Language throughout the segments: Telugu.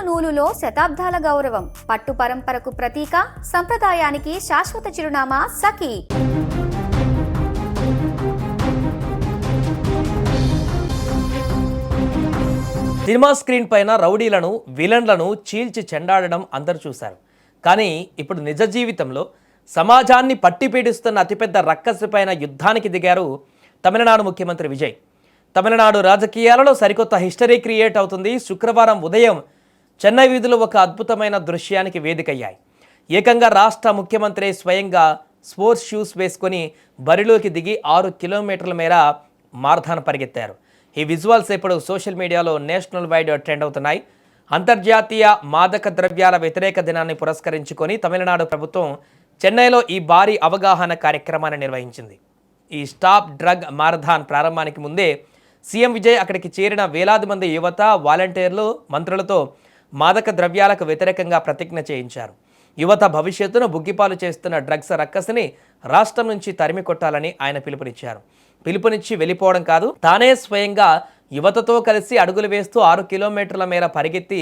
నూలులో శతాబ్దాల గౌరవం, పట్టు పరంపరకు ప్రతీక, సంప్రదాయానికి శాశ్వత చిరునామా సఖీ. సినిమా స్క్రీన్ పైన రౌడీలను, విలన్లను చీల్చి చెండాడడం అందరూ చూశారు. కానీ ఇప్పుడు నిజ జీవితంలో సమాజాన్ని పట్టిపీడిస్తున్న అతిపెద్ద రక్కసి పైన యుద్ధానికి దిగారు తమిళనాడు ముఖ్యమంత్రి విజయ్. తమిళనాడు రాజకీయాలలో సరికొత్త హిస్టరీ క్రియేట్ అవుతుంది. శుక్రవారం ఉదయం చెన్నై వీధులు ఒక అద్భుతమైన దృశ్యానికి వేదికయ్యాయి. ఏకంగా రాష్ట్ర ముఖ్యమంత్రి స్వయంగా స్పోర్ట్స్ షూస్ వేసుకొని బరిలోకి దిగి 6 కిలోమీటర్ల మేర మారథాన్ పరిగెత్తారు. ఈ విజువల్స్ ఇప్పుడు సోషల్ మీడియాలో నేషనల్ వైడ్ ట్రెండ్ అవుతున్నాయి. అంతర్జాతీయ మాదక ద్రవ్యాల వ్యతిరేక దినాన్ని పురస్కరించుకొని తమిళనాడు ప్రభుత్వం చెన్నైలో ఈ భారీ అవగాహన కార్యక్రమాన్ని నిర్వహించింది. ఈ స్టాప్ డ్రగ్ మారథాన్ ప్రారంభానికి ముందే సీఎం విజయ్ అక్కడికి చేరిన వేలాది మంది యువత, వాలంటీర్లు, మంత్రులతో మాదక ద్రవ్యాలకు వ్యతిరేకంగా ప్రతిజ్ఞ చేయించారు. యువత భవిష్యత్తును బుగ్గిపాలు చేస్తున్న డ్రగ్స్ రక్కసిని రాష్ట్రం నుంచి తరిమి కొట్టాలని ఆయన పిలుపునిచ్చారు. పిలుపునిచ్చి వెళ్ళిపోవడం కాదు, తానే స్వయంగా యువతతో కలిసి అడుగులు వేస్తూ 6 కిలోమీటర్ల మేర పరిగెత్తి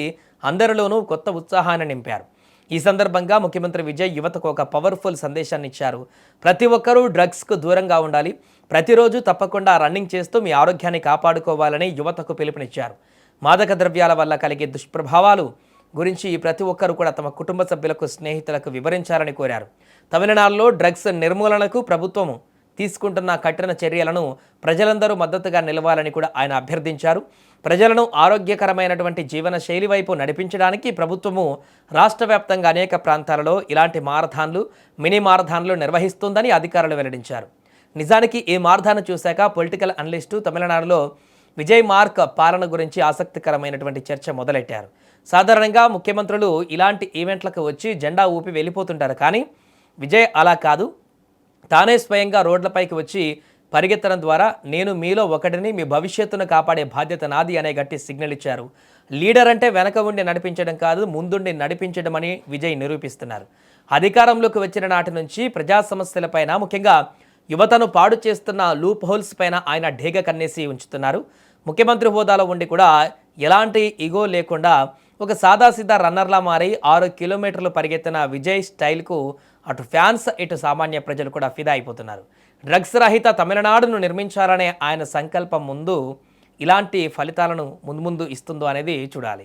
అందరిలోనూ కొత్త ఉత్సాహాన్ని నింపారు. ఈ సందర్భంగా ముఖ్యమంత్రి విజయ్ యువతకు ఒక పవర్ఫుల్ సందేశాన్ని ఇచ్చారు. ప్రతి ఒక్కరూ డ్రగ్స్కు దూరంగా ఉండాలి, ప్రతిరోజు తప్పకుండా రన్నింగ్ చేస్తూ మీ ఆరోగ్యాన్ని కాపాడుకోవాలని యువతకు పిలుపునిచ్చారు. మాదక ద్రవ్యాల వల్ల కలిగే దుష్ప్రభావాలు గురించి ప్రతి ఒక్కరూ కూడా తమ కుటుంబ సభ్యులకు, స్నేహితులకు వివరించాలని కోరారు. తమిళనాడులో డ్రగ్స్ నిర్మూలనకు ప్రభుత్వం తీసుకుంటున్న కఠిన చర్యలను ప్రజలందరూ మద్దతుగా నిలవాలని కూడా ఆయన అభ్యర్థించారు. ప్రజలను ఆరోగ్యకరమైనటువంటి జీవన శైలి వైపు నడిపించడానికి ప్రభుత్వము రాష్ట్ర వ్యాప్తంగా అనేక ప్రాంతాలలో ఇలాంటి మారథాన్లు, మినీ మారథాన్లు నిర్వహిస్తుందని అధికారులు వెల్లడించారు. నిజానికి ఈ మారథాన్ చూశాక పొలిటికల్ అనలిస్టు తమిళనాడులో విజయ్ మార్క్ పాలన గురించి ఆసక్తికరమైనటువంటి చర్చ మొదలెట్టారు. సాధారణంగా ముఖ్యమంత్రులు ఇలాంటి ఈవెంట్లకు వచ్చి జెండా ఊపి వెళ్ళిపోతుంటారు. కానీ విజయ్ అలా కాదు, తానే స్వయంగా రోడ్లపైకి వచ్చి పరిగెత్తడం ద్వారా నేను మీలో ఒకటిని, మీ భవిష్యత్తును కాపాడే బాధ్యత నాది అనే గట్టి సిగ్నల్ ఇచ్చారు. లీడర్ అంటే వెనక ఉండి నడిపించడం కాదు, ముందుండి నడిపించడం అని విజయ్ నిరూపిస్తున్నారు. అధికారంలోకి వచ్చిన నాటి నుంచి ప్రజా సమస్యలపైన, ముఖ్యంగా యువతను పాడు చేస్తున్న లూప్ హోల్స్ పైన ఆయన ఢేగ కన్నేసి ఉంచుతున్నారు. ముఖ్యమంత్రి హోదాలో ఉండి కూడా ఎలాంటి ఇగో లేకుండా ఒక సాదాసీదా రన్నర్లా మారి 6 కిలోమీటర్లు పరిగెత్తిన విజయ్ స్టైల్కు అటు ఫ్యాన్స్, ఇటు సామాన్య ప్రజలు కూడా ఫిదా అయిపోతున్నారు. డ్రగ్స్ రహిత తమిళనాడును నిర్మించాలనే ఆయన సంకల్పం ముందు ఇలాంటి ఫలితాలను ముందు ఇస్తుందో అనేది చూడాలి.